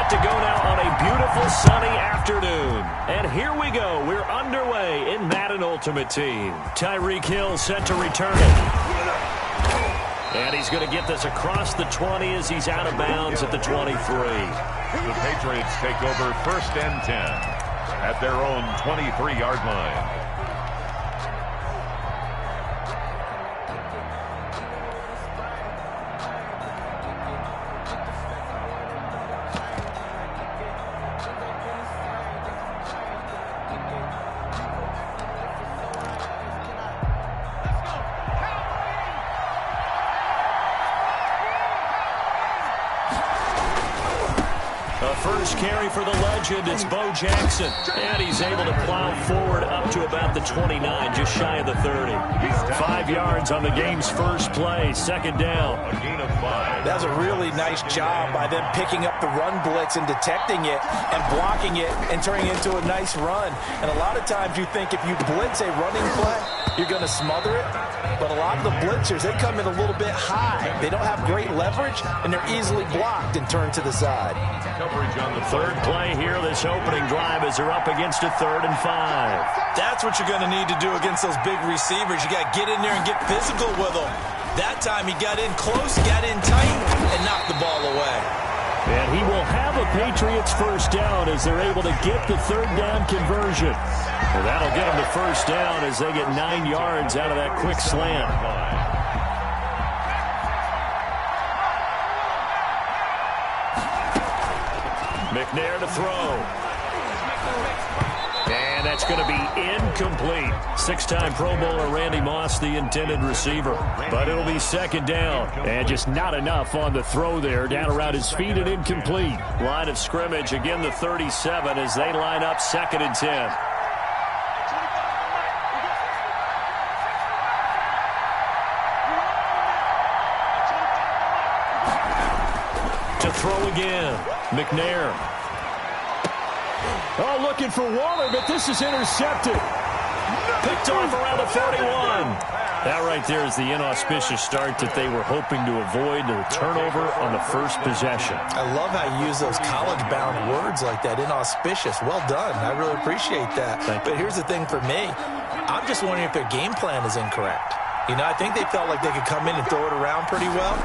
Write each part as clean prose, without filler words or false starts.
set to go now on a beautiful sunny afternoon. And here we go. We're underway in Madden Ultimate Team. Tyreek Hill set to return it. And he's going to get this across the 20 as he's out of bounds at the 23. The Patriots take over 1st and 10 at their own 23-yard line. First carry for the legend, it's Bo Jackson. And he's able to plow forward up to about the 29, just shy of the 30. 5 yards on the game's first play, 2nd down. A gain of 5. That was a really nice job by them picking up the run blitz and detecting it and blocking it and turning it into a nice run. And a lot of times you think if you blitz a running play, you're going to smother it. But a lot of the blitzers, they come in a little bit high. They don't have great leverage, and they're easily blocked and turned to the side. Coverage on the third play here, this opening drive, as they're up against a 3rd and 5. That's what you're going to need to do against those big receivers. You got to get in there and get physical with them. That time he got in close, got in tight, and knocked the ball away. And he will have a Patriots first down as they're able to get the 3rd down conversion. Well, that'll get them the first down as they get 9 yards out of that quick slant. McNair to throw. And that's going to be incomplete. 6-time Pro Bowler Randy Moss, the intended receiver. But it'll be 2nd down. And just not enough on the throw there. Down around his feet and incomplete. Line of scrimmage, again the 37 as they line up 2nd and 10. To throw again. McNair. Oh, looking for Waller, but this is intercepted. Picked off around the 41. That right there is the inauspicious start that they were hoping to avoid, the turnover on the first possession. I love how you use those college-bound words like that, inauspicious. Well done. I really appreciate that. But here's the thing for me. I'm just wondering if their game plan is incorrect. You know, I think they felt like they could come in and throw it around pretty well.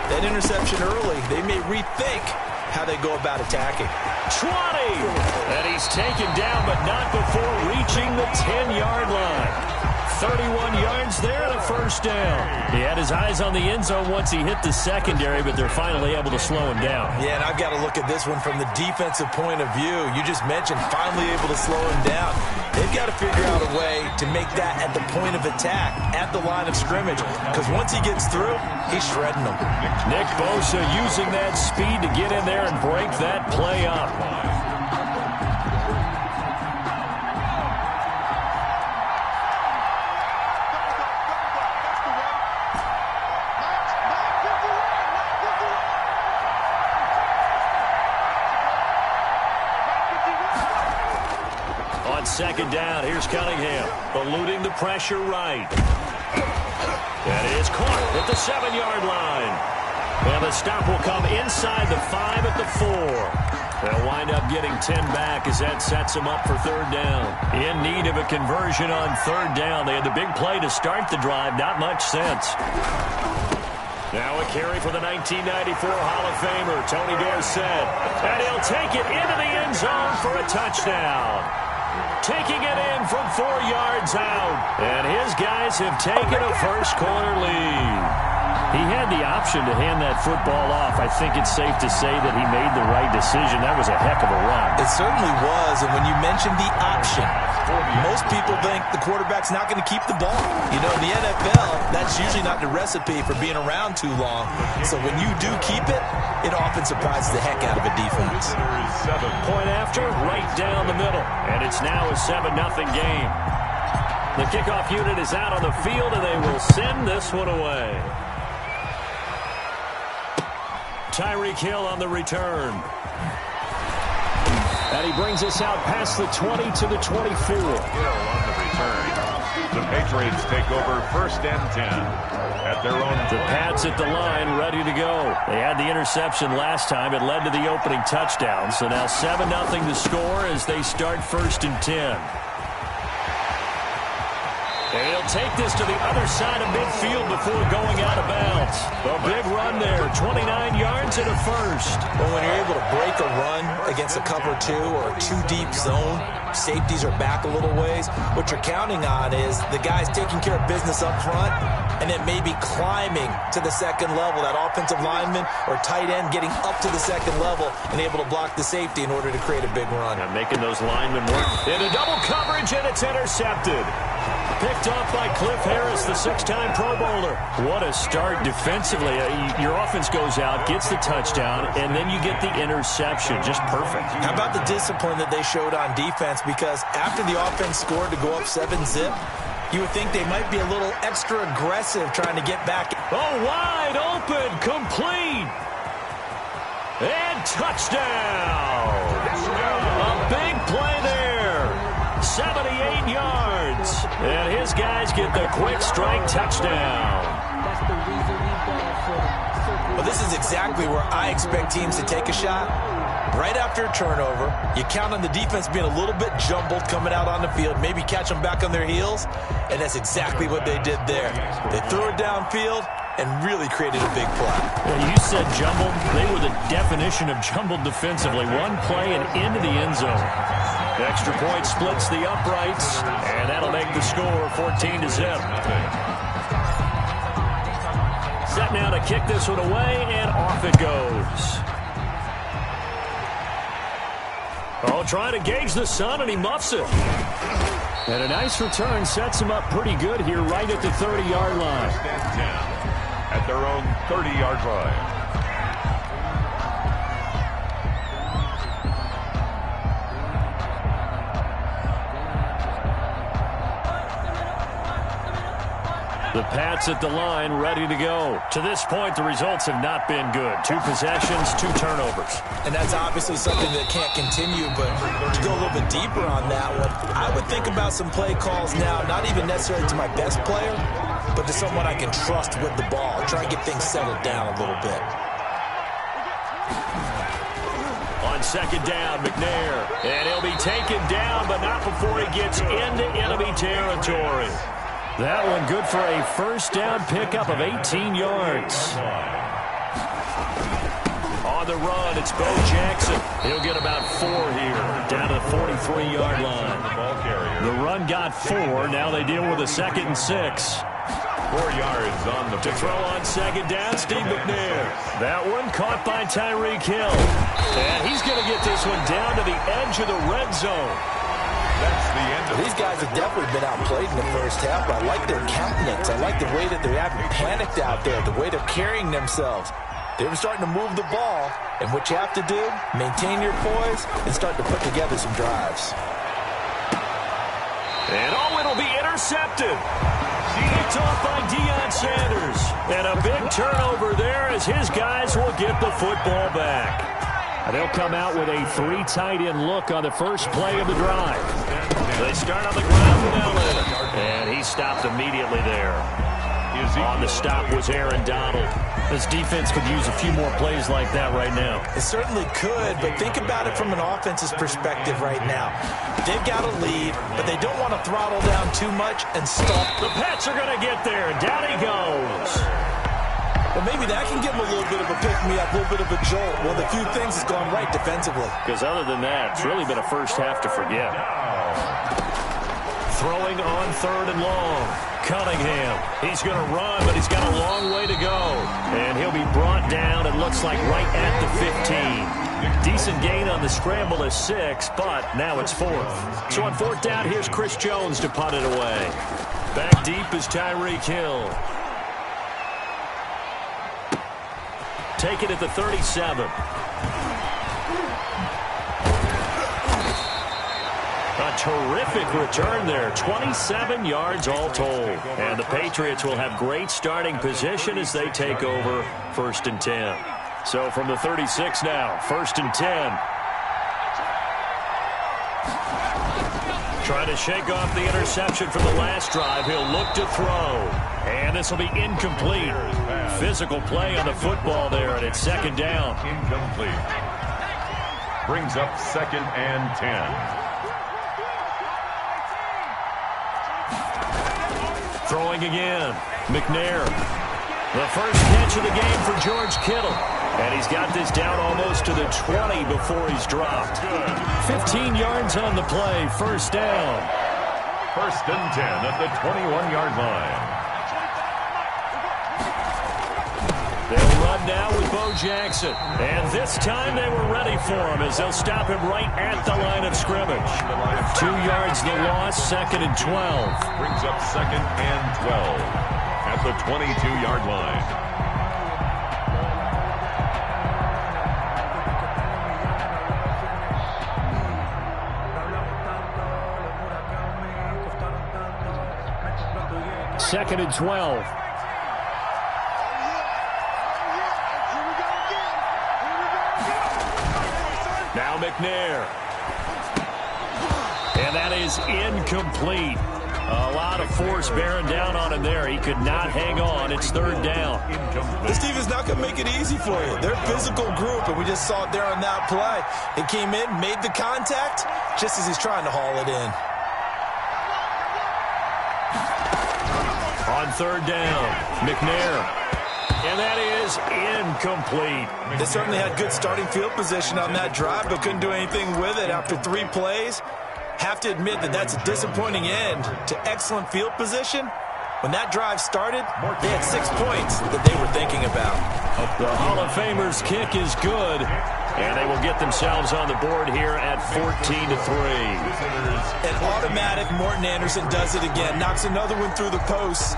That interception early, they may rethink how they go about attacking. 20! And he's taken down, but not before reaching the 10-yard line. 31 yards there and a first down. He had his eyes on the end zone once he hit the secondary, but they're finally able to slow him down. Yeah, and I've got to look at this one from the defensive point of view. You just mentioned finally able to slow him down. They've got to figure out a way to make that at the point of attack, at the line of scrimmage, because once he gets through, he's shredding them. Nick Bosa using that speed to get in there and break that play up. On 2nd down, here's Cunningham, eluding the pressure right. That is caught at the 7-yard line. And the stop will come inside the 5 at the 4. They'll wind up getting 10 back as that sets them up for 3rd down. In need of a conversion on 3rd down. They had the big play to start the drive. Not much sense. Now a carry for the 1994 Hall of Famer, Tony Dorsett. And he'll take it into the end zone for a touchdown. Taking it in from 4 yards out. And his guys have taken a first-quarter lead. He had the option to hand that football off. I think it's safe to say that he made the right decision. That was a heck of a run. It certainly was, and when you mentioned the option, most people think the quarterback's not going to keep the ball. You know, in the NFL, that's usually not the recipe for being around too long. So when you do keep it, it often surprises the heck out of a defense. Point after, right down the middle. And it's now a 7-0 game. The kickoff unit is out on the field, and they will send this one away. Tyreek Hill on the return. And he brings us out past the 20 to the 24. Hill on the return. The Patriots take over 1st and 10 at their own. The Pats at the line, ready to go. They had the interception last time. It led to the opening touchdown. So now 7-0 to score as they start 1st and 10. And he'll take this to the other side of midfield before going out of bounds. A big run there, 29 yards and a first. Well, when you're able to break a run against a cover 2 or a 2-deep zone, safeties are back a little ways. What you're counting on is the guys taking care of business up front and then maybe climbing to the second level. That offensive lineman or tight end getting up to the second level and able to block the safety in order to create a big run. And making those linemen work. Into double coverage, and it's intercepted. Picked off by Cliff Harris, the 6-time Pro Bowler. What a start defensively. Your offense goes out, gets the touchdown, and then you get the interception. Just perfect. How about the discipline that they showed on defense? Because after the offense scored to go up 7-zip, you would think they might be a little extra aggressive trying to get back. Oh, wide open, complete. And touchdown. A big play there. 78 yards. And his guys get the quick strike touchdown. Well, this is exactly where I expect teams to take a shot. Right after a turnover, you count on the defense being a little bit jumbled coming out on the field, maybe catch them back on their heels, and that's exactly what they did there. They threw it downfield and really created a big play. Well, you said jumbled. They were the definition of jumbled defensively. One play and into the end zone. The extra point splits the uprights, and that'll make the score 14-0. Set now to kick this one away, and off it goes. Oh, trying to gauge the sun, and he muffs it. And a nice return sets him up pretty good here right at the 30-yard line. At their own 30-yard line. The Pats at the line, ready to go. To this point, the results have not been good. 2 possessions, 2 turnovers. And that's obviously something that can't continue, but to go a little bit deeper on that one, I would think about some play calls now, not even necessarily to my best player, but to someone I can trust with the ball. Try and get things settled down a little bit. On 2nd down, McNair. And he'll be taken down, but not before he gets into enemy territory. That one good for a 1st down pickup of 18 yards. On the run, it's Bo Jackson. He'll get about 4 here, down to the 43-yard line. The run got 4. Now they deal with a 2nd and 6. 4 yards on the to throw on 2nd down, Steve McNair. That one caught by Tyreek Hill. And he's going to get this one down to the edge of the red zone. That's the end of These guys have definitely been outplayed in the first half, but I like their countenance. I like the way that they're having panicked out there, the way they're carrying themselves. They're starting to move the ball, and what you have to do, maintain your poise and start to put together some drives. And oh, it'll be intercepted. Picked off by Deion Sanders. And a big turnover there as his guys will get the football back. They'll come out with a 3 tight end look on the first play of the drive. They start on the ground with Allen. And he stopped immediately there. On the stop was Aaron Donald. This defense could use a few more plays like that right now. It certainly could, but think about it from an offense's perspective right now. They've got a lead, but they don't want to throttle down too much and stop. The Pats are going to get there. Down he goes. Well, maybe that can give them a little bit of a pick-me-up, a little bit of a jolt. One of the few things that's gone right defensively. Because other than that, it's really been a first half to forget. Throwing on 3rd and long. Cunningham. He's going to run, but he's got a long way to go. And he'll be brought down, it looks like, right at the 15. Decent gain on the scramble is 6, but now it's 4th. So on 4th down, here's Chris Jones to punt it away. Back deep is Tyreek Hill. Take it at the 37. A terrific return there. 27 yards all told. And the Patriots will have great starting position as they take over 1st and 10. So from the 36 now, 1st and 10. Trying to shake off the interception from the last drive. He'll look to throw. And this will be incomplete. Physical play on the football there, and it's second down. Incomplete. Brings up 2nd and 10. Throwing again. McNair. The first catch of the game for George Kittle. And he's got this down almost to the 20 before he's dropped. 15 yards on the play. First down. 1st and 10 at the 21-yard line. They'll run now with Bo Jackson. And this time they were ready for him as they'll stop him right at the line of scrimmage. 2 yards the loss, 2nd and 12. Brings up 2nd and 12 at the 22-yard line. Second and 12. Now McNair. And that is incomplete. A lot of force bearing down on him there. He could not hang on. It's 3rd down. This team is not going to make it easy for you. They're a physical group, and we just saw it there on that play. He came in, made the contact, just as he's trying to haul it in. On 3rd down, McNair. And that is incomplete. They certainly had good starting field position on that drive, but couldn't do anything with it after 3 plays. Have to admit that that's a disappointing end to excellent field position. When that drive started, they had 6 points that they were thinking about. The Hall of Famers kick is good, and they will get themselves on the board here at 14-3. An automatic Morton Anderson does it again, knocks another one through the posts.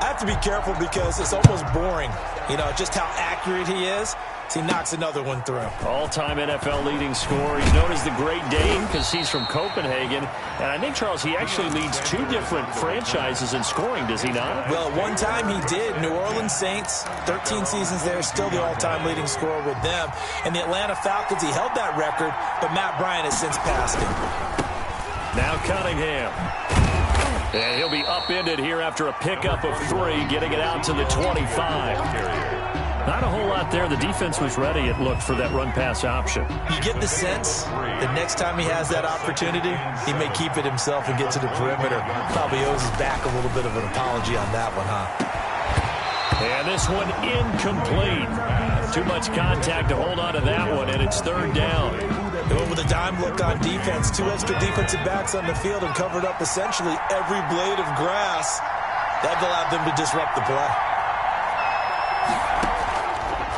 I have to be careful because it's almost boring, you know, just how accurate he is. So he knocks another one through. All-time NFL leading scorer. He's known as the Great Dane because he's from Copenhagen. And I think, Charles, he actually leads 2 different franchises in scoring, does he not? Well, one time he did. New Orleans Saints, 13 seasons there, still the all-time leading scorer with them. And the Atlanta Falcons, he held that record, but Matt Bryant has since passed him. Now Cunningham. And he'll be upended here after a pickup of 3, getting it out to the 25. Not a whole lot there. The defense was ready, it looked, for that run-pass option. You get the sense that next time he has that opportunity, he may keep it himself and get to the perimeter. Probably owes his back a little bit of an apology on that one, huh? And this one incomplete. Too much contact to hold on to that one, and it's 3rd down. They went with a dime look on defense. 2 extra defensive backs on the field and covered up essentially every blade of grass. That allowed them to disrupt the play.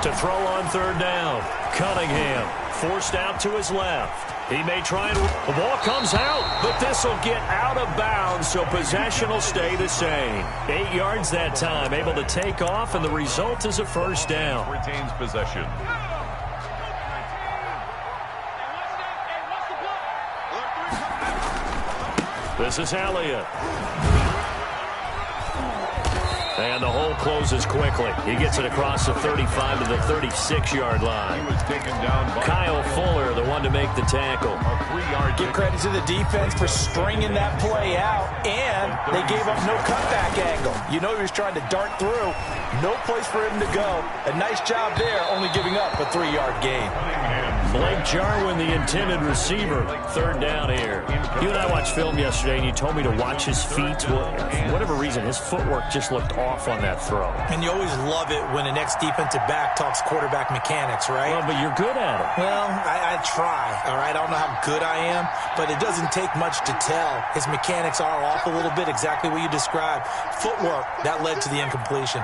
To throw on 3rd down, Cunningham forced out to his left. He may try and the ball comes out, but this will get out of bounds, so possession will stay the same. 8 yards that time, able to take off, and the result is a first down. Retains possession. This is Elliott. And the hole closes quickly. He gets it across the 35 to the 36-yard line. He was taken down by Kyle Fuller, the one to make the tackle. a 3-yard Give credit to the defense for stringing that play out, and they gave up no cutback angle. You know he was trying to dart through. No place for him to go. A nice job there, only giving up a 3-yard gain. Blake Jarwin, the intended receiver. 3rd down here. You and I watched film yesterday, and you told me to watch his feet. Well, for whatever reason, his footwork just looked off on that throw. And you always love it when an ex-defensive back talks quarterback mechanics, right? Well, but you're good at it. Well, I try, all right? I don't know how good I am, but it doesn't take much to tell. His mechanics are off a little bit, exactly what you described. Footwork, that led to the incompletion.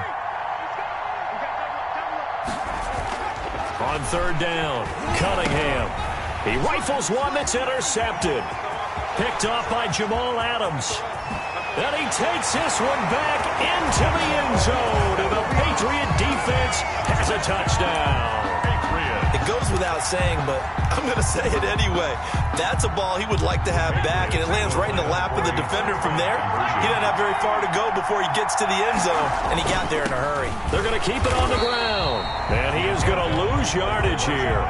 On 3rd down, Cunningham. He rifles one that's intercepted. Picked off by Jamal Adams. And he takes this one back into the end zone. And the Patriot defense has a touchdown. The It goes without saying, but I'm going to say it anyway. That's a ball he would like to have back, and it lands right in the lap of the defender from there. He doesn't have very far to go before he gets to the end zone, and he got there in a hurry. They're going to keep it on the ground, and he is going to lose yardage here.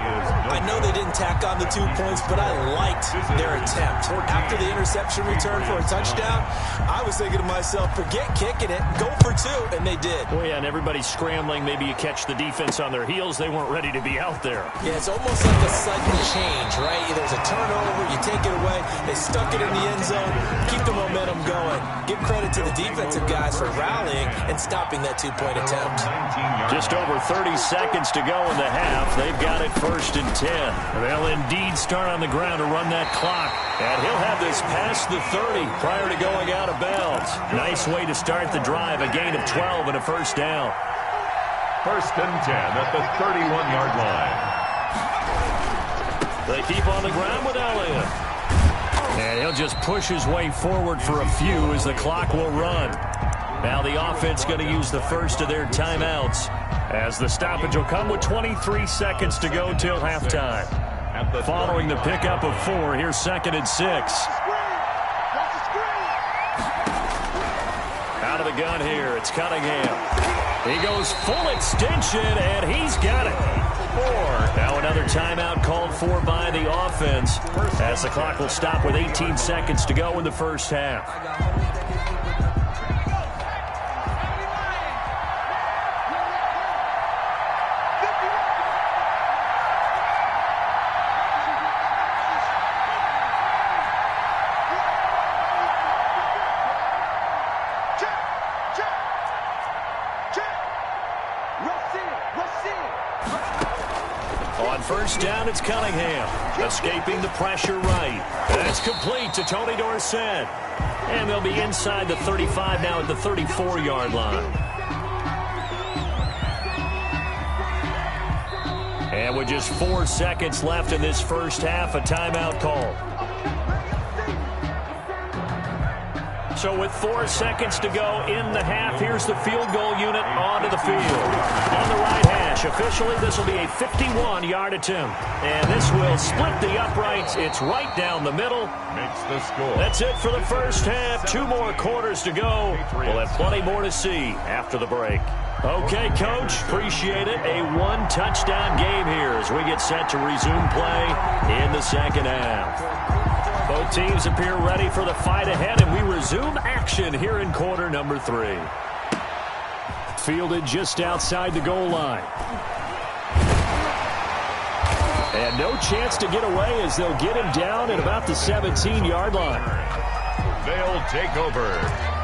I know they didn't tack on the 2 points, but I liked their attempt. After the interception return for a touchdown, I was thinking to myself, forget kicking it, go for 2, and they did. Well, yeah, and everybody's scrambling. Maybe you catch the defense on their heels. They weren't ready to be out there. Yeah, it's almost like a sudden change, right? There's a turnover, you take it away, they stuck it in the end zone, keep the momentum going. Give credit to the defensive guys for rallying and stopping that 2-point attempt. Just over 30 seconds to go in the half. They've got it 1st and 10. They'll indeed start on the ground to run that clock. And he'll have this past the 30 prior to going out of bounds. Nice way to start the drive, a gain of 12 and a 1st down. 1st and 10 at the 31-yard line. They keep on the ground with Elliott. And he'll just push his way forward for a few as the clock will run. Now the offense going to use the first of their timeouts as the stoppage will come with 23 seconds to go till halftime. Following the pickup of 4, here's 2nd and 6. Out of the gun here, it's Cunningham. He goes full extension, and he's got it. 4. Now another timeout called for by the offense as the clock will stop with 18 seconds to go in the 1st half. On 1st down, it's Cunningham, escaping the pressure right. That's complete to Tony Dorsett. And they'll be inside the 35 now at the 34-yard line. And with just 4 seconds left in this 1st half, a timeout call. So with 4 seconds to go in the half, here's the field goal unit onto the field. On the right hash, officially this will be a 51-yard attempt. And this will split the uprights. It's right down the middle. Makes the score. That's it for the 1st half. 2 more quarters to go. We'll have plenty more to see after the break. Okay, Coach, appreciate it. A 1-touchdown game here as we get set to resume play in the 2nd half. Both teams appear ready for the fight ahead, and we resume action here in quarter number 3. Fielded just outside the goal line. And no chance to get away as they'll get him down at about the 17-yard line. They'll take over.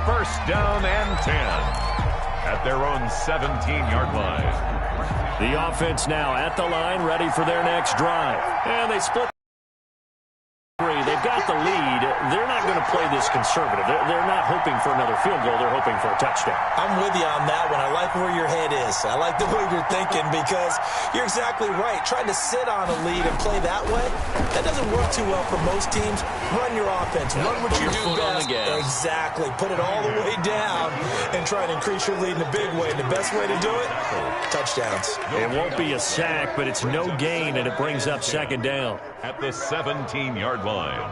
1st down and 10 at their own 17-yard line. The offense now at the line, ready for their next drive. And they split. They've got the lead. They're not going to play this conservative. They're not hoping for another field goal. They're hoping for a touchdown. I'm with you on that one. I like where your head is. I like the way you're thinking because you're exactly right. Trying to sit on a lead and play that way, that doesn't work too well for most teams. Run your offense. Run what you do best. Exactly. Put it all the way down and try and increase your lead in a big way. And the best way to do it, touchdowns. It won't be a sack, but it's no gain, and it brings up 2nd down. At the 17-yard line.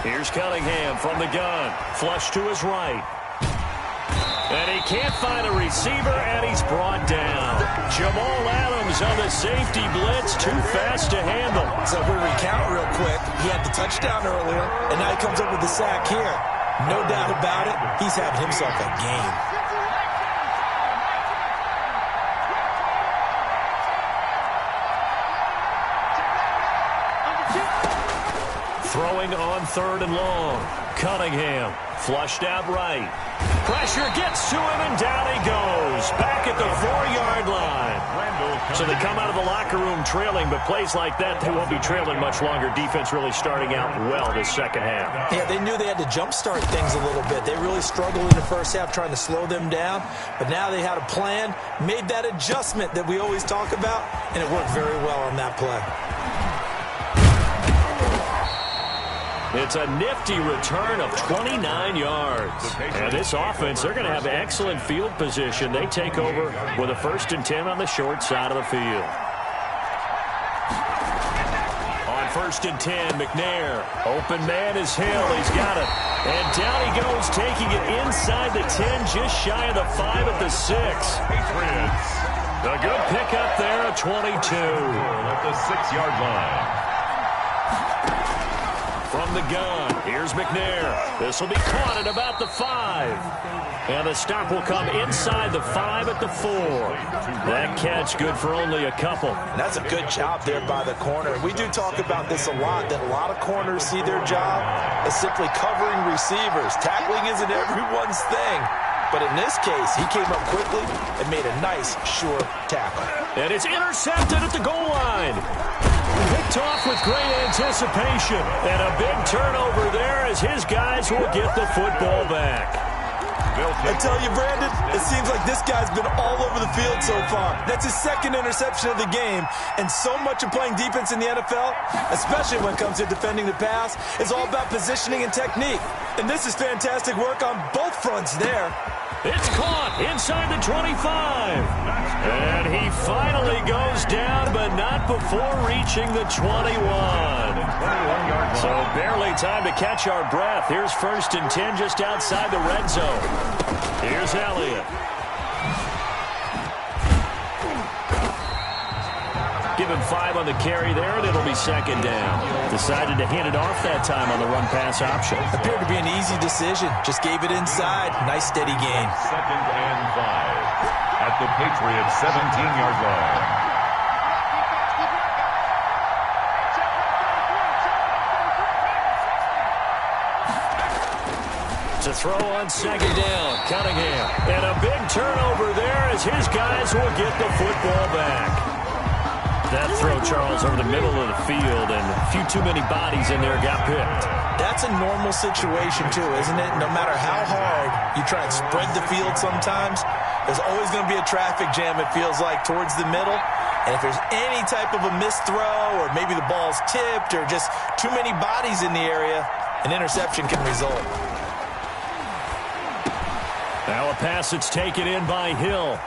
Here's Cunningham from the gun. Flush to his right. And he can't find a receiver, and he's brought down. Jamal Adams on the safety blitz, too fast to handle. So if we recount real quick, he had the touchdown earlier, and now he comes up with the sack here. No doubt about it, he's having himself a game. Throwing on 3rd and long. Cunningham flushed out right. Pressure gets to him, and down he goes. Back at the 4-yard line. So they come out of the locker room trailing, but plays like that, they won't be trailing much longer. Defense really starting out well this 2nd half. Yeah, they knew they had to jumpstart things a little bit. They really struggled in the 1st half trying to slow them down, but now they had a plan, made that adjustment that we always talk about, and it worked very well on that play. It's a nifty return of 29 yards. And this offense, they're going to have excellent field position. They take over with a 1st and 10 on the short side of the field. On 1st and 10, McNair. Open man is Hill. He's got it. And down he goes, taking it inside the 10, just shy of the 5 at the 6. Patriots. A good pickup there at 22. At the 6-yard line. From the gun, here's McNair. This will be caught at about the 5. And the stop will come inside the 5 at the 4. That catch good for only a couple. And that's a good job there by the corner. We do talk about this a lot, that a lot of corners see their job as simply covering receivers. Tackling isn't everyone's thing. But in this case, he came up quickly and made a nice, sure tackle. And it's intercepted at the goal line. Picked off with great anticipation. And a big turnover there as his guys will get the football back. I tell you, Brandon, it seems like this guy's been all over the field so far. That's his 2nd interception of the game. And so much of playing defense in the NFL, especially when it comes to defending the pass, is all about positioning and technique. And this is fantastic work on both fronts there. It's caught inside the 25. And he finally goes down, but not before reaching the 21. So barely time to catch our breath. Here's 1st and 10 just outside the red zone. Here's Elliott. Give him 5 on the carry there, and it'll be 2nd down. Decided to hand it off that time on the run-pass option. Appeared to be an easy decision. Just gave it inside. Nice, steady gain. 2nd and 5 at the Patriots' 17-yard line. To throw on 2nd down, Cunningham. And a big turnover there as his guys will get the football back. That throw, Charles, over the middle of the field, and a few too many bodies in there got picked. That's a normal situation, too, isn't it? No matter how hard you try and spread the field sometimes, there's always going to be a traffic jam, it feels like, towards the middle. And if there's any type of a missed throw, or maybe the ball's tipped, or just too many bodies in the area, an interception can result. Now a pass that's taken in by Hill.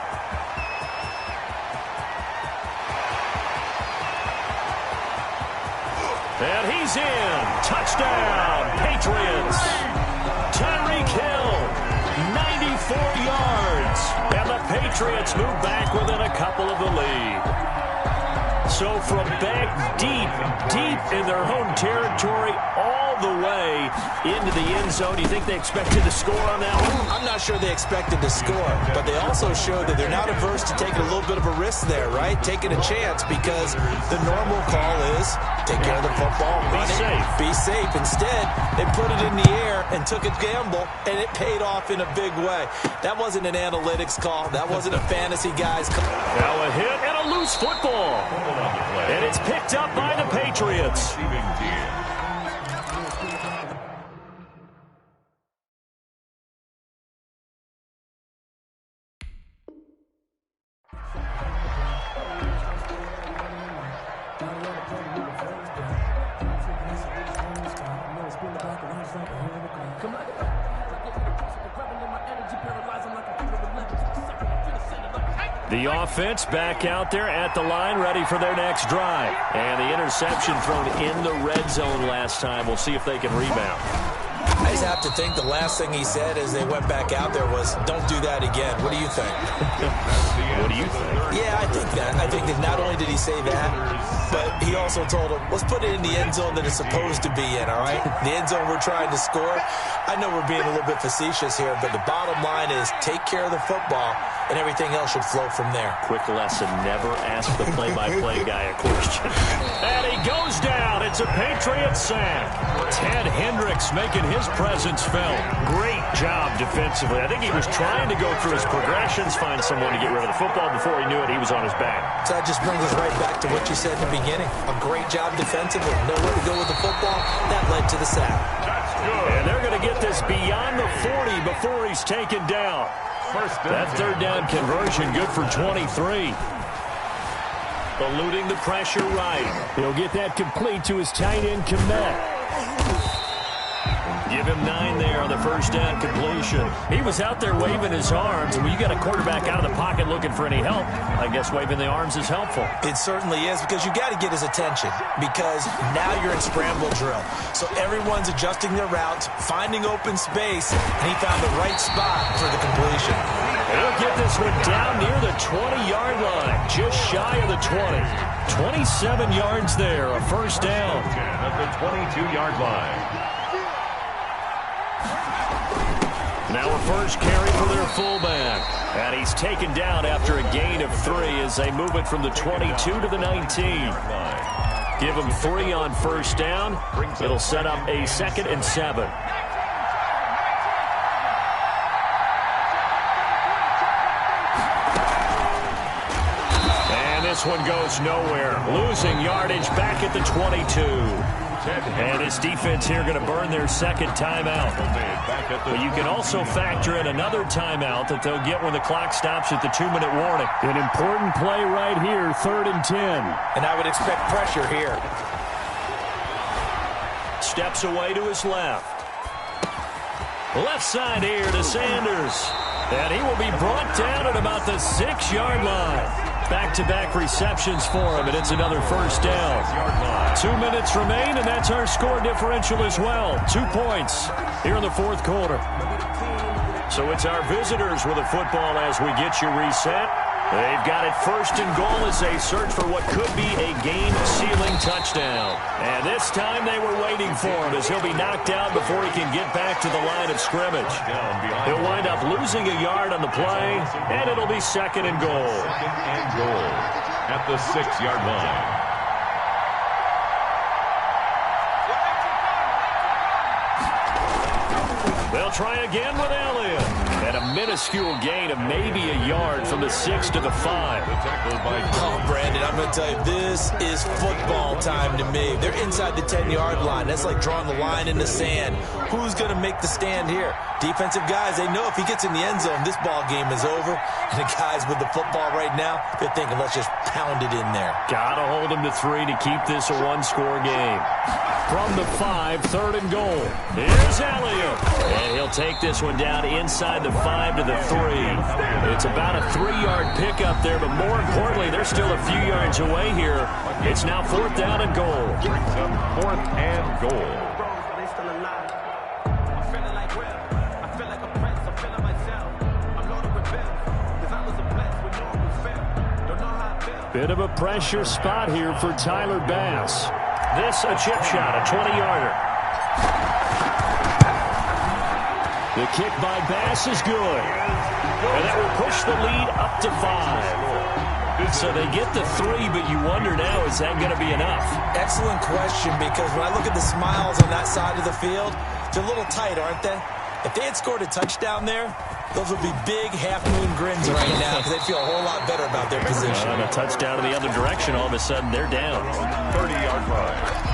And he's in. Touchdown, Patriots. Tyreek Hill, 94 yards. And the Patriots move back within a couple of the lead. So from back deep in their home territory, all the way into the end zone. Do you think they expected to score on that one? I'm not sure they expected to score, but they also showed that they're not averse to taking a little bit of a risk there, right? Taking a chance, because the normal call is take care of the football, run it, be safe. Instead, they put it in the air and took a gamble, and it paid off in a big way. That wasn't an analytics call. That wasn't a fantasy guy's call. Now a hit and a loose football. And it's picked up by the Patriots. The offense back out there at the line, ready for their next drive. And the interception thrown in the red zone last time. We'll see if they can rebound. I just have to think the last thing he said as they went back out there was, don't do that again. What do you think? What do you think? Yeah, I think that. I think that not only did he say that, but he also told him, let's put it in the end zone that it's supposed to be in, all right? The end zone we're trying to score. I know we're being a little bit facetious here, but the bottom line is take care of the football, and everything else should flow from there. Quick lesson, never ask the play-by-play guy a question. And he goes down. It's a Patriot sack. Ted Hendricks making his presence felt. Great job defensively. I think he was trying to go through his progressions, find someone to get rid of the football. Before he knew it, he was on his back. So that just brings us right back to what you said in the beginning. A great job defensively. Nowhere to go with the football. That led to the sack. And they're going to get this beyond the 40 before he's taken down. That third down conversion good for 23. Eluding the pressure right. He'll get that complete to his tight end, Kmet. Give him 9 there on the first down completion. He was out there waving his arms, and when you got a quarterback out of the pocket looking for any help, I guess waving the arms is helpful. It certainly is, because you got to get his attention, because now you're in scramble drill. So everyone's adjusting their routes, finding open space, and he found the right spot for the completion. He'll get this one down near the 20-yard line, just shy of the 20. 27 yards there, a first down. At the 22-yard line. Now a first carry for their fullback. And he's taken down after a gain of 3 as they move it from the 22 to the 19. Give him 3 on first down. It'll set up a 2nd and 7. And this one goes nowhere. Losing yardage back at the 22. And this defense here going to burn their second timeout. But you can also factor in another timeout that they'll get when the clock stops at the 2-minute warning. An important play right here, 3rd and 10. And I would expect pressure here. Steps away to his left. Left side here to Sanders. And he will be brought down at about the 6-yard line. Back-to-back receptions for him, and it's another first down. 2 minutes remain, and that's our score differential as well. 2 points here in the 4th quarter. So it's our visitors with the football as we get you reset. They've got it 1st and goal as they search for what could be a game-sealing touchdown. And this time they were waiting for him as he'll be knocked down before he can get back to the line of scrimmage. He'll wind up losing a yard on the play, and it'll be 2nd and goal. 2nd and goal at the 6-yard line. They'll try again with Elliott. And a minuscule gain of maybe a yard from the 6 to the 5. Oh, Brandon, I'm going to tell you, this is football time to me. They're inside the 10-yard line. That's like drawing the line in the sand. Who's going to make the stand here? Defensive guys, they know if he gets in the end zone, this ball game is over. And the guys with the football right now, they're thinking, let's just pound it in there. Got to hold him to 3 to keep this a one-score game. From the 5, 3rd and goal. Here's Elliott. And he'll take this one down inside the 5 to the 3. It's about a 3-yard pickup there, but more importantly, they're still a few yards away here. It's now 4th down and goal. 4th and goal. Bit of a pressure spot here for Tyler Bass. This a chip shot, a 20-yarder. The kick by Bass is good. And that will push the lead up to 5. So they get the 3, but you wonder now, is that going to be enough? Excellent question, because when I look at the smiles on that side of the field, they're a little tight, aren't they? If they had scored a touchdown there, those would be big half-moon grins right now because they'd feel a whole lot better about their position. On a touchdown in the other direction, all of a sudden they're down. 30-yard line.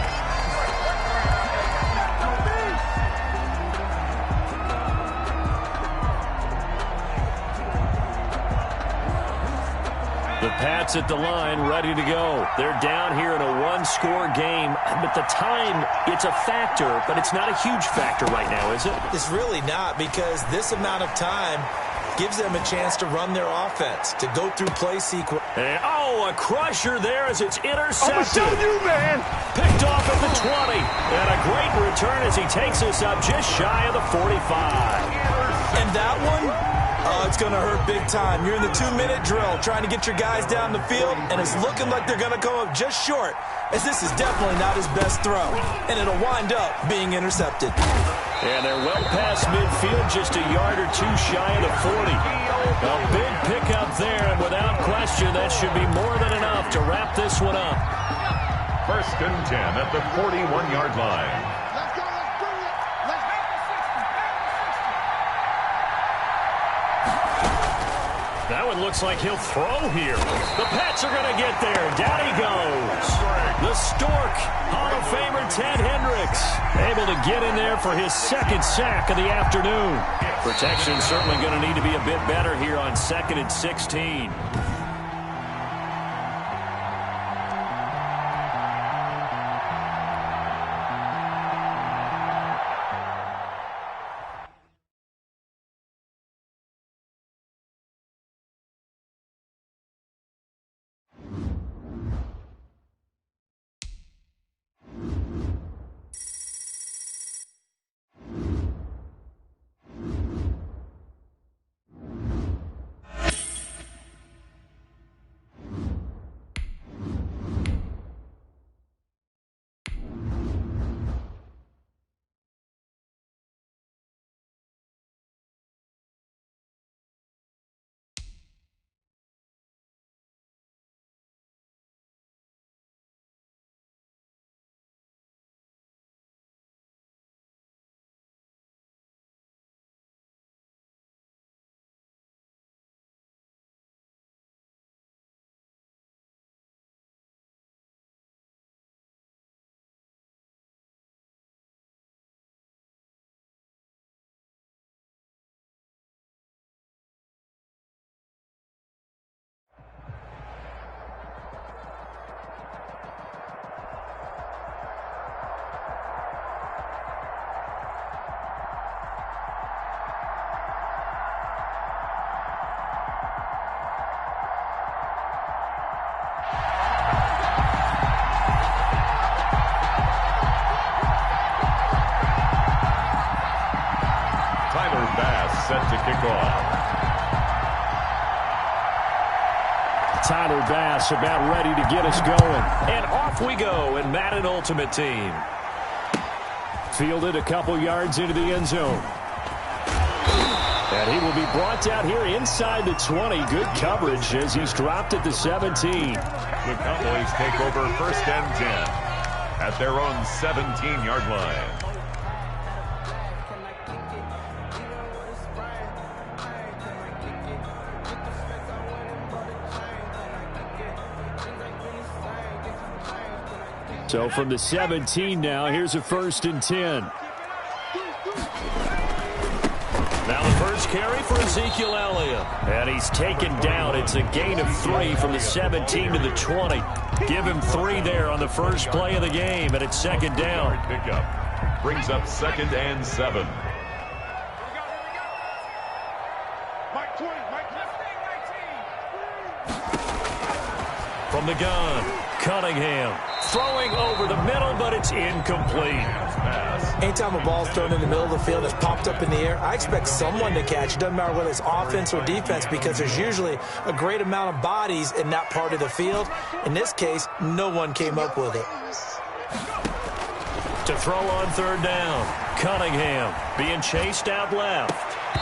The Pats at the line, ready to go. They're down here in a one-score game, but the time, it's a factor, but it's not a huge factor right now, is it? It's really not, because this amount of time gives them a chance to run their offense, to go through play sequence. And, oh, a crusher there as it's intercepted. I'm showing you, man. Picked off at the 20. And a great return as he takes us up just shy of the 45. And that one? Oh, it's going to hurt big time. You're in the 2-minute drill trying to get your guys down the field, and it's looking like they're going to come up just short, as this is definitely not his best throw, and it'll wind up being intercepted. And they're well past midfield, just a yard or 2 shy of the 40. A big pickup there, and without question, that should be more than enough to wrap this one up. 1st and 10 at the 41-yard line. That one looks like he'll throw here. The Pats are going to get there. Down he goes. The Stork, Hall of Famer Ted Hendricks, able to get in there for his 2nd sack of the afternoon. Protection certainly going to need to be a bit better here on 2nd and 16. pass about ready to get us going. And off we go in Madden Ultimate Team. Fielded a couple yards into the end zone. And he will be brought down here inside the 20. Good coverage as he's dropped at the 17. The Cowboys take over 1st and 10 at their own 17-yard line. So from the 17 now, here's a 1st and 10. Now the first carry for Ezekiel Elliott. And he's taken down. It's a gain of 3 from the 17 to the 20. Give him 3 there on the first play of the game, and it's 2nd down. Pickup brings up 2nd and 7. From the gun, Cunningham. Throwing over the middle, but it's incomplete. Anytime a ball's thrown in the middle of the field that's popped up in the air, I expect someone to catch. It doesn't matter whether it's offense or defense because there's usually a great amount of bodies in that part of the field. In this case, no one came up with it. To throw on 3rd down, Cunningham being chased out left.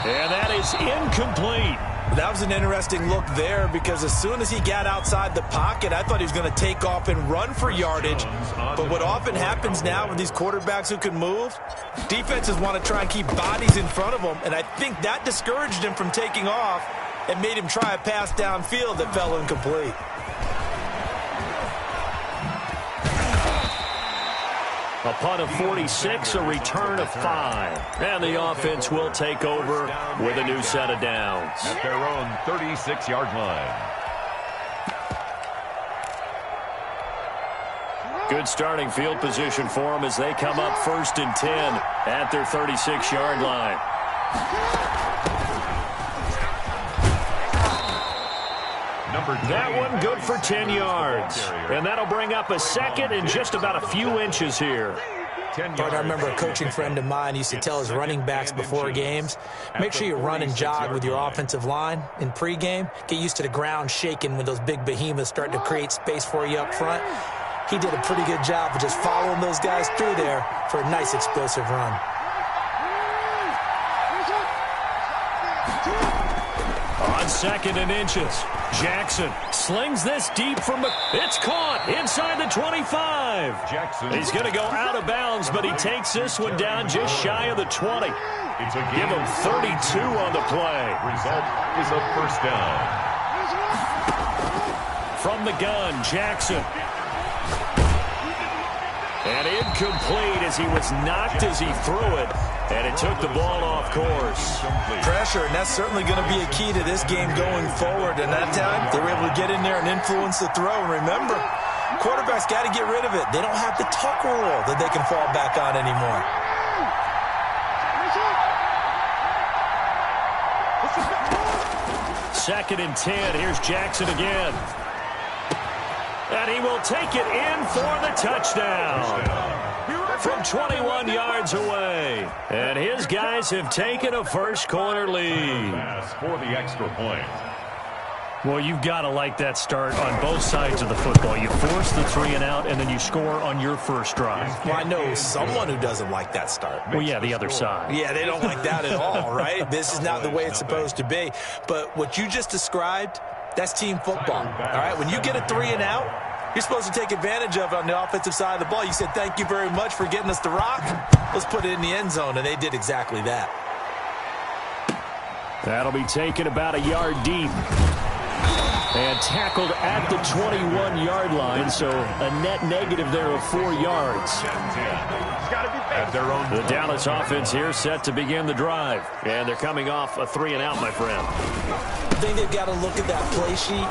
And that is incomplete. That was an interesting look there because as soon as he got outside the pocket, I thought he was going to take off and run for yardage. But what often happens now with these quarterbacks who can move, defenses want to try and keep bodies in front of them. And I think that discouraged him from taking off and made him try a pass downfield that fell incomplete. A punt of 46, a return of 5. And the offense will take over with a new set of downs. At their own 36-yard line. Good starting field position for them as they come up 1st and 10 at their 36-yard line. That one good for 10 yards. And that'll bring up a 2nd and just about a few inches here. Bart, I remember a coaching friend of mine used to tell his running backs before games, make sure you run and jog with your offensive line in pregame. Get used to the ground shaking when those big behemoths start to create space for you up front. He did a pretty good job of just following those guys through there for a nice explosive run. On 2nd and inches, Jackson slings this deep from the... It's caught inside the 25. Jackson. He's going to go out of bounds, but he takes this one down just shy of the 20. Give him 32 on the play. Result is a 1st down. From the gun, Jackson. And incomplete as he was knocked as he threw it. And it took the ball off course. Pressure, and that's certainly going to be a key to this game going forward. And that time, they were able to get in there and influence the throw. And remember, quarterbacks got to get rid of it. They don't have the tuck rule that they can fall back on anymore. 2nd and 10. Here's Jackson again. And he will take it in for the touchdown. From 21 yards away. And his guys have taken a first-quarter lead. For the extra point. Well, you've got to like that start on both sides of the football. You force the 3 and out, and then you score on your first drive. Well, I know someone who doesn't like that start. Well, yeah, the other side. Yeah, they don't like that at all, right? This is not the way it's supposed to be. But what you just described, that's team football, all right? When you get a 3 and out, you're supposed to take advantage of it on the offensive side of the ball. You said, thank you very much for getting us the rock. Let's put it in the end zone, and they did exactly that. That'll be taken about a yard deep. And tackled at the 21-yard line, so a net negative there of 4 yards. At their own. The Dallas offense here set to begin the drive. And they're coming off a 3 and out, my friend. I think they've got to look at that play sheet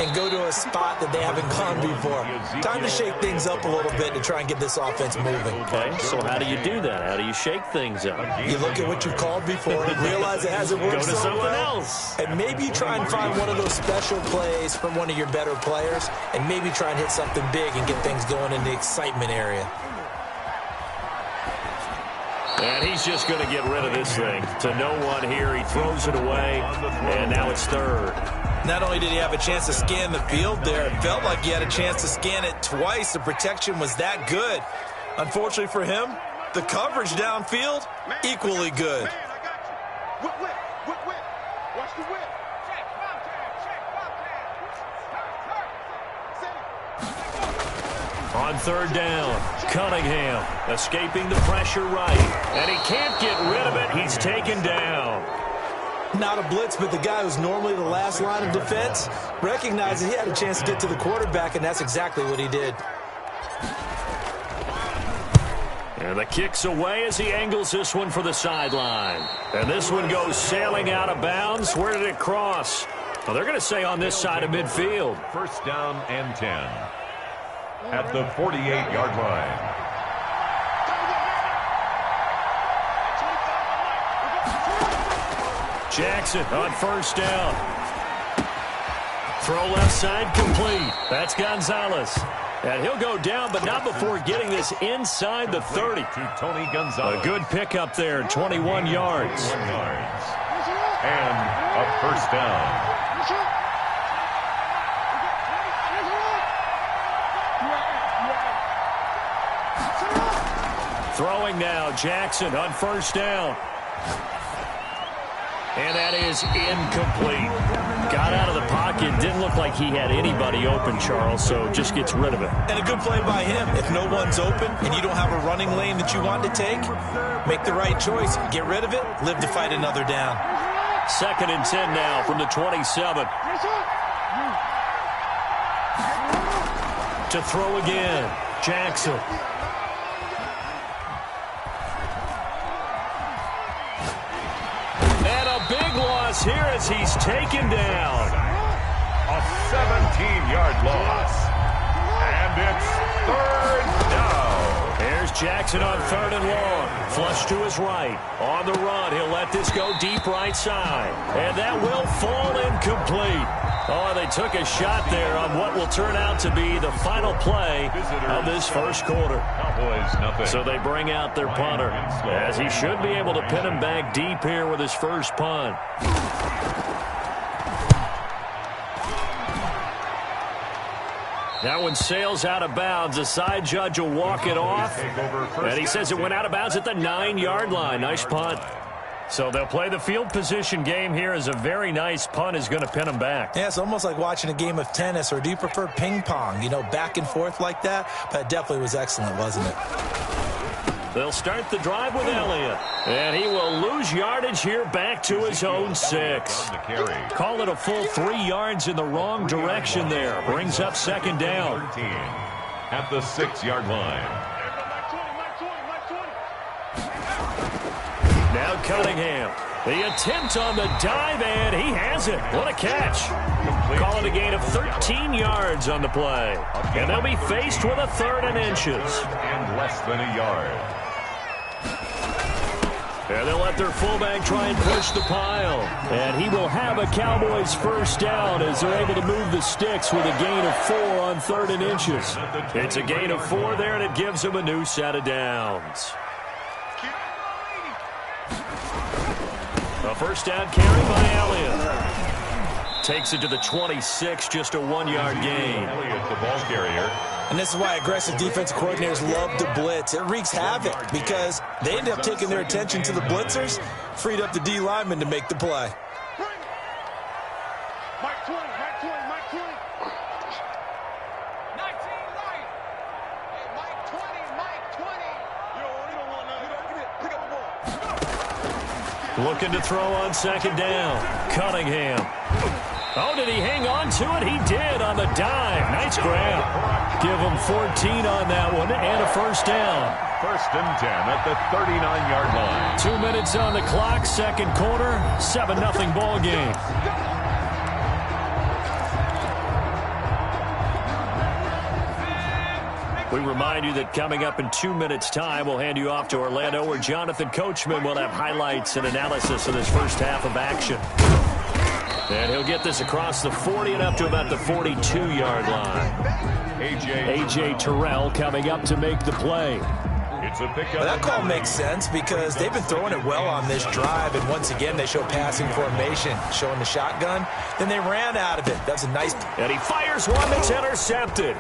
and go to a spot that they haven't gone before. Time to shake things up a little bit to try and get this offense moving. Okay, so how do you do that? How do you shake things up? You look at what you called before, realize it hasn't worked Go to so something well, else. and maybe you try and find one of those special plays from one of your better players, and maybe try and hit something big and get things going in the excitement area. And he's just going to get rid of this thing. To no one here. He throws it away, and now it's 3rd. Not only did he have a chance to scan the field there, it felt like he had a chance to scan it twice. The protection was that good. Unfortunately for him, the coverage downfield, equally good. On third down, Cunningham escaping the pressure right. And he can't get rid of it. He's taken down. Not a blitz, but the guy who's normally the last line of defense recognized that he had a chance to get to the quarterback, and that's exactly what he did. And the kick's away as he angles this one for the sideline. And this one goes sailing out of bounds. Where did it cross? Well, they're going to say on this side of midfield. First down and 10 at the 48-yard line. Jackson on first down. Throw left side complete. That's Gonzalez. And he'll go down, but not before getting this inside the 30. To Tony Gonzalez. A good pickup there, 21 yards. And a first down. Throwing now, Jackson on first down. And that is incomplete. Got out of the pocket. Didn't look like he had anybody open, Charles, so just gets rid of it. And a good play by him. If no one's open and you don't have a running lane that you want to take, make the right choice. Get rid of it. Live to fight another down. 2nd and 10 now from the 27. To throw again, Jackson. Big loss here as he's taken down. A 17-yard loss. And it's third down. Here's Jackson on 3rd and long. Flush to his right. On the run, he'll let this go deep right side. And that will fall incomplete. Oh, they took a shot there on what will turn out to be the final play of this first quarter. Cowboys nothing. So they bring out their punter, as he should be able to pin him back deep here with his first punt. That one sails out of bounds. The side judge will walk it off. And he says it went out of bounds at the 9-yard line. Nice punt. So they'll play the field position game here as a very nice punt is going to pin them back. Yeah, it's almost like watching a game of tennis, or do you prefer ping pong? You know, back and forth like that? But it definitely was excellent, wasn't it? They'll start the drive with Elliott. And he will lose yardage here back to his own 6. Call it a full 3 yards in the wrong direction there. Brings up 2nd down. At the 6-yard line. Now Cunningham. The attempt on the dive, and he has it. What a catch. Call it a gain of 13 yards on the play. And they'll be faced with a 3rd and inches. And less than a yard. And they'll let their fullback try and push the pile. And he will have a Cowboys first down as they're able to move the sticks with a gain of 4 on 3rd and inches. It's a gain of 4 there, and it gives them a new set of downs. A first down carry by Elliott. Takes it to the 26, just a 1-yard gain. Elliott, the ball carrier. And this is why aggressive defensive coordinators love to blitz. It wreaks havoc because they end up taking their attention to the blitzers, freed up the D lineman to make the play. Mike 20, Mike 20, Mike 20. 19 right. Hey, Mike 20, Mike 20. You don't want none. Pick up the ball. Looking to throw on 2nd down. Cunningham. Oh, did he hang on to it? He did on the dive. Nice grab. Give him 14 on that one and a first down. 1st and 10 at the 39-yard line. 2 minutes on the clock, 2nd quarter, 7-0 ball game. We remind you that coming up in 2 minutes' time, we'll hand you off to Orlando, where Jonathan Coachman will have highlights and analysis of this first half of action. And he'll get this across the 40 and up to about the 42-yard line. A.J. Terrell coming up to make the play. It's a pickup. Well, that call makes sense because they've been throwing it well on this drive, and once again they show passing formation, showing the shotgun. Then they ran out of it. That's a nice. And he fires one that's intercepted.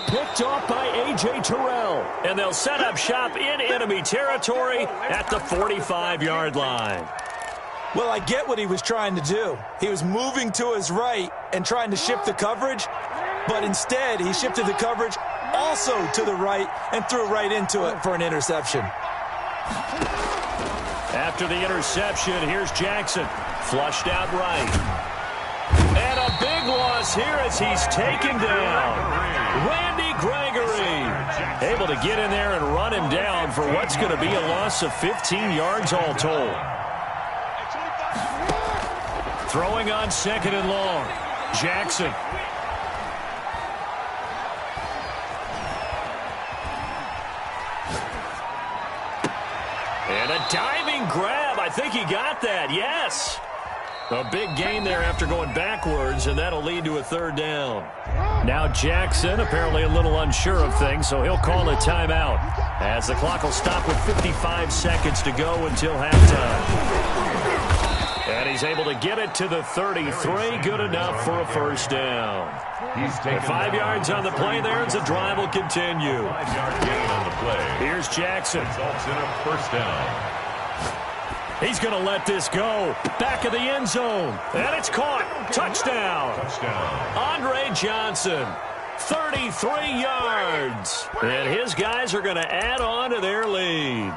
Picked off by A.J. Terrell. And they'll set up shop in enemy territory at the 45-yard line. Well, I get what he was trying to do. He was moving to his right and trying to shift the coverage, but instead he shifted the coverage also to the right and threw right into it for an interception. After the interception, here's Jackson. Flushed out right. And a big loss here as he's taken down Randy Gregory. Able to get in there and run him down for what's going to be a loss of 15 yards all told. Throwing on 2nd and long. Jackson. And a diving grab. I think he got that. Yes. A big gain there after going backwards, and that'll lead to a 3rd down. Now Jackson apparently a little unsure of things, so he'll call a timeout as the clock will stop with 55 seconds to go until halftime. And he's able to get it to the 33. Good enough for a 1st down. He's taken 5 yards on the play there as the drive will continue. 5-yard gain on the play. Here's Jackson. Results in a 1st down. He's going to let this go. Back of the end zone. And it's caught. Touchdown. Andre Johnson. 33 yards. And his guys are going to add on to their lead.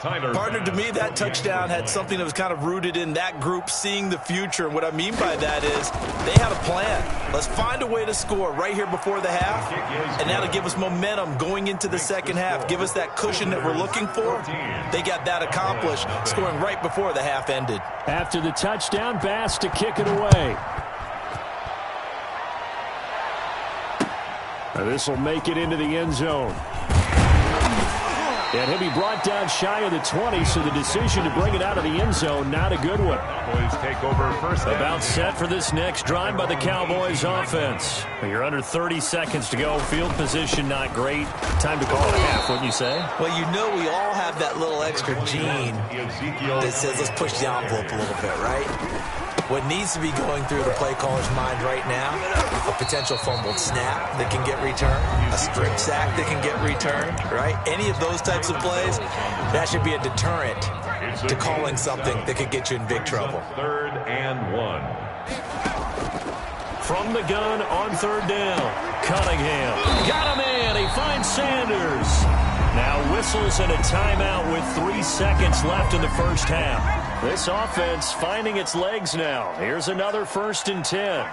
Partner, to me, that touchdown had something that was kind of rooted in that group seeing the future. And what I mean by that is they had a plan. Let's find a way to score right here before the half, and that'll give us momentum going into the 2nd half, give us that cushion that we're looking for. They got that accomplished, scoring right before the half ended. After the touchdown, Bass to kick it away. Now this will make it into the end zone. And he'll be brought down shy of the 20, so the decision to bring it out of the end zone, not a good one. Cowboys take over 1st down. About set for this next drive by the Cowboys offense. You're under 30 seconds to go. Field position not great. Time to call it a half, wouldn't you say? Well, you know we all have that little extra gene that says let's push the envelope a little bit, right? What needs to be going through the play caller's mind right now, a potential fumbled snap that can get returned, a strip sack that can get returned, right? Any of those types of plays, that should be a deterrent to calling something that could get you in big trouble. 3rd and 1. From the gun on 3rd down, Cunningham. Got him in. He finds Sanders. Now whistles and a timeout with 3 seconds left in the 1st half. This offense finding its legs now. Here's another 1st and 10.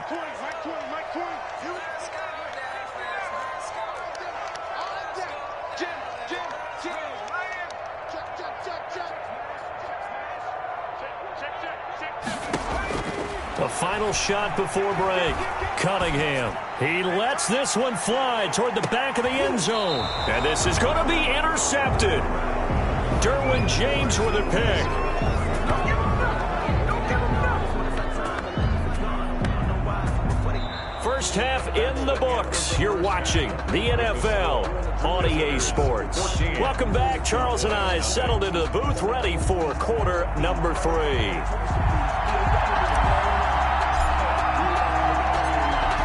A final shot before break. Cunningham. He lets this one fly toward the back of the end zone. And this is going to be intercepted. Derwin James with a pick. First half in the books. You're watching the NFL on EA Sports. Welcome back. Charles and I settled into the booth ready for quarter number 3.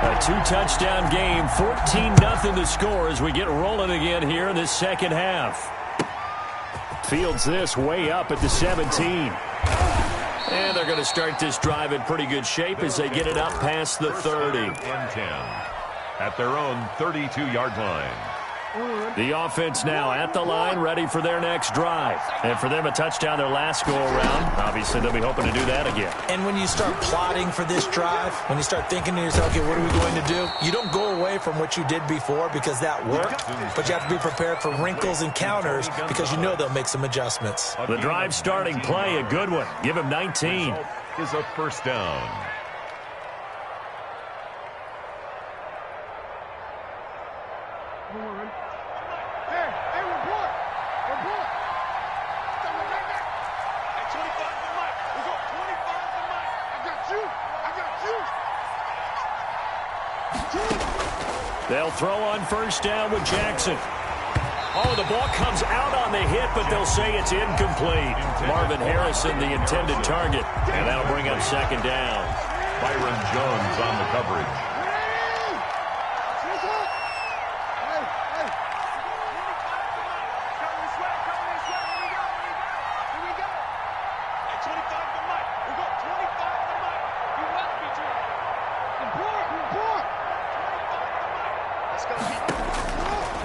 A 2-touchdown game, 14-0 to score as we get rolling again here in this 2nd half. Fields this way up at the 17. And they're going to start this drive in pretty good shape as they get it up past the 30. And 10 at their own 32-yard line. The offense now at the line, ready for their next drive. And for them, a touchdown their last go-around. Obviously, they'll be hoping to do that again. And when you start plotting for this drive, when you start thinking to yourself, okay, what are we going to do? You don't go away from what you did before because that worked, but you have to be prepared for wrinkles and counters because you know they'll make some adjustments. The drive starting play, a good one. Give him 19. Is a 1st down. They'll throw on 1st down with Jackson. Oh, the ball comes out on the hit, but they'll say it's incomplete. Marvin Harrison, the intended target, and that'll bring up second down. Byron Jones on the coverage.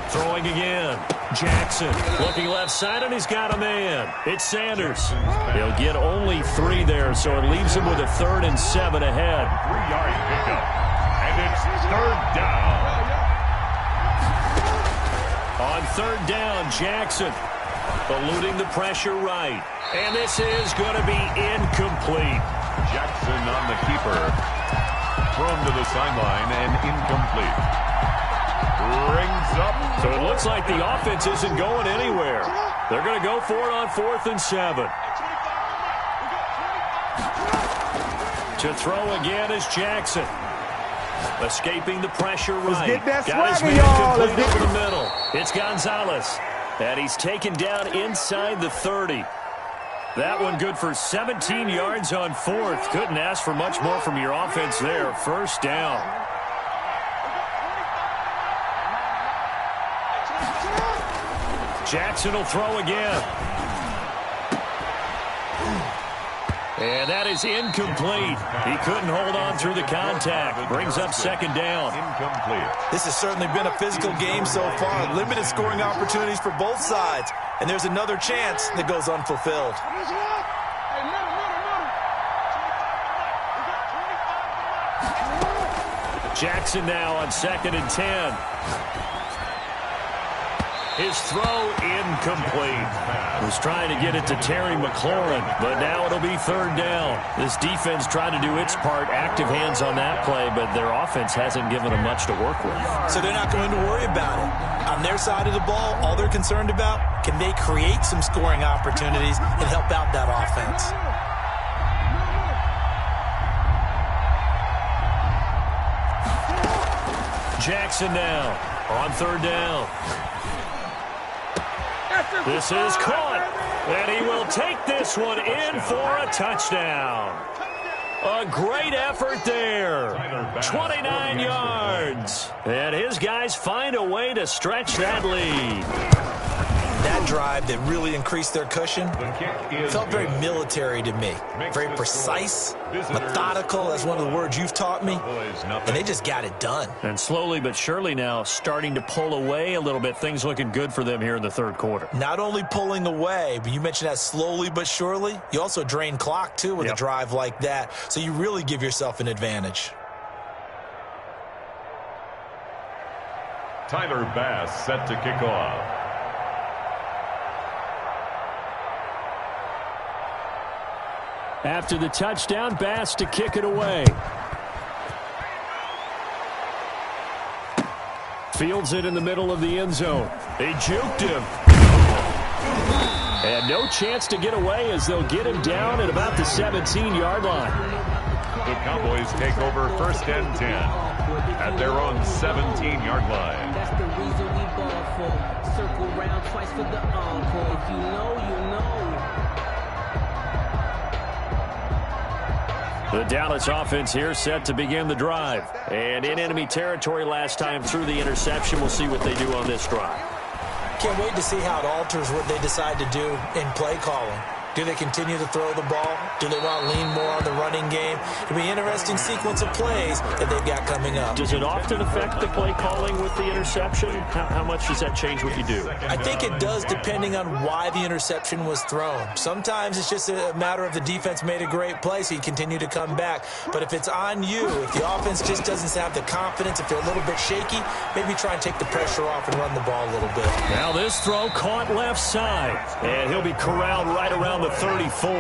Throwing again. Jackson looking left side, and he's got a man. It's Sanders. He'll get only 3 there, so it leaves him with a 3rd and 7 ahead. 3-yard pickup. And it's 3rd down. On 3rd down, Jackson eluding the pressure right. And this is going to be incomplete. Jackson on the keeper. Thrown to the sideline and incomplete. Brings up. So it looks like the offense isn't going anywhere. They're going to go for it on 4th and 7. To throw again is Jackson. Escaping the pressure right. Let's get that Got his swagger, man y'all. complete Let's over the middle. It's Gonzalez. And he's taken down inside the 30. That one good for 17 yards on 4th. Couldn't ask for much more from your offense there. 1st down. Jackson will throw again. And that is incomplete. He couldn't hold on through the contact. Brings up 2nd down. Incomplete. This has certainly been a physical game so far. Limited scoring opportunities for both sides. And there's another chance that goes unfulfilled. Jackson now on 2nd and 10. His throw incomplete. Was trying to get it to Terry McLaurin, but now it'll be 3rd down. This defense tried to do its part, active hands on that play, but their offense hasn't given them much to work with. So they're not going to worry about it. On their side of the ball, all they're concerned about, can they create some scoring opportunities and help out that offense? Jackson now on 3rd down. This is caught, and he will take this one in for a touchdown. A great effort there. 29 yards. And his guys find a way to stretch that lead. That drive that really increased their cushion felt very military to me. Very precise, methodical, that's one of the words you've taught me. And they just got it done. And slowly but surely now starting to pull away a little bit. Things looking good for them here in the 3rd quarter. Not only pulling away, but you mentioned that slowly but surely. You also drain clock, too, with a drive like that. So you really give yourself an advantage. Tyler Bass set to kick off. After the touchdown, Bass to kick it away. Fields it in the middle of the end zone. They juked him. And no chance to get away as they'll get him down at about the 17-yard line. The Cowboys take over 1st and 10 at their own 17-yard line. That's the reason we ball for. Circle round twice for the encore. If you know, you know. The Dallas offense here set to begin the drive. And in enemy territory last time through the interception. We'll see what they do on this drive. Can't wait to see how it alters what they decide to do in play calling. Do they continue to throw the ball? Do they want to lean more on the running game? It'll be an interesting sequence of plays that they've got coming up. Does it often affect the play calling with the interception? How much does that change what you do? I think it does depending on why the interception was thrown. Sometimes it's just a matter of the defense made a great play, so you continue to come back. But if it's on you, if the offense just doesn't have the confidence, if they're a little bit shaky, maybe try and take the pressure off and run the ball a little bit. Now this throw caught left side, and he'll be corralled right around the 34.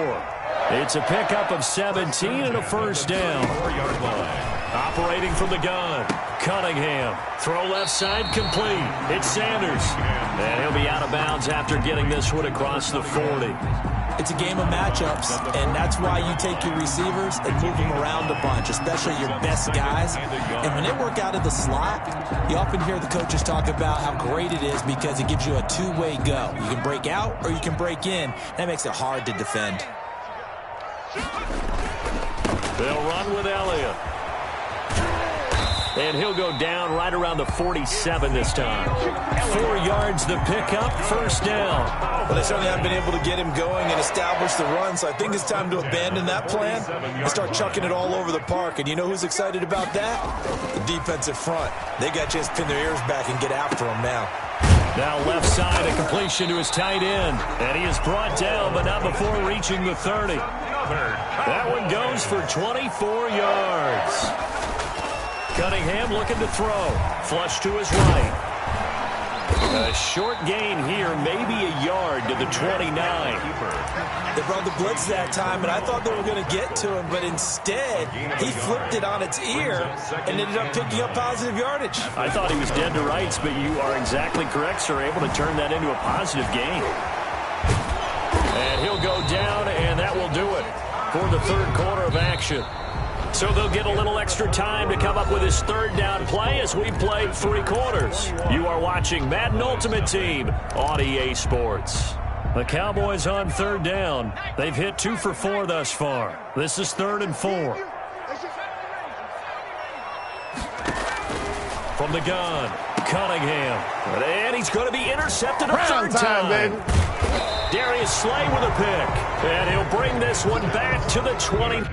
It's a pickup of 17 and a 1st down. 4-yard line. Operating from the gun, Cunningham. Throw left side complete. It's Sanders. And he'll be out of bounds after getting this one across the 40. It's a game of matchups, and that's why you take your receivers and move them around a bunch, especially your best guys. And when they work out of the slot, you often hear the coaches talk about how great it is because it gives you a two-way go. You can break out or you can break in. That makes it hard to defend. They'll run with Elliott. And he'll go down right around the 47 this time. 4 yards the pickup, first down. Well, they certainly haven't been able to get him going and establish the run, so I think it's time to abandon that plan and start chucking it all over the park. And you know who's excited about that? The defensive front. They got a chance to pin their ears back and get after him now. Now left side, a completion to his tight end. And he is brought down, but not before reaching the 30. That one goes for 24 yards. Cunningham looking to throw. Flush to his right. A short gain here, maybe a yard to the 29. They brought the blitz that time, and I thought they were going to get to him, but instead, he flipped it on its ear and ended up picking up positive yardage. I thought he was dead to rights, but you are exactly correct, sir. Able to turn that into a positive gain. And he'll go down, and that will do it for the third quarter of action. So they'll get a little extra time to come up with his third down play as we play 3 quarters. You are watching Madden Ultimate Team on EA Sports. The Cowboys on third down. They've hit 2 for 4 thus far. This is 3rd and 4. From the gun, Cunningham. And he's going to be intercepted a third time. Baby. Darius Slay with a pick. And he'll bring this one back to the 20.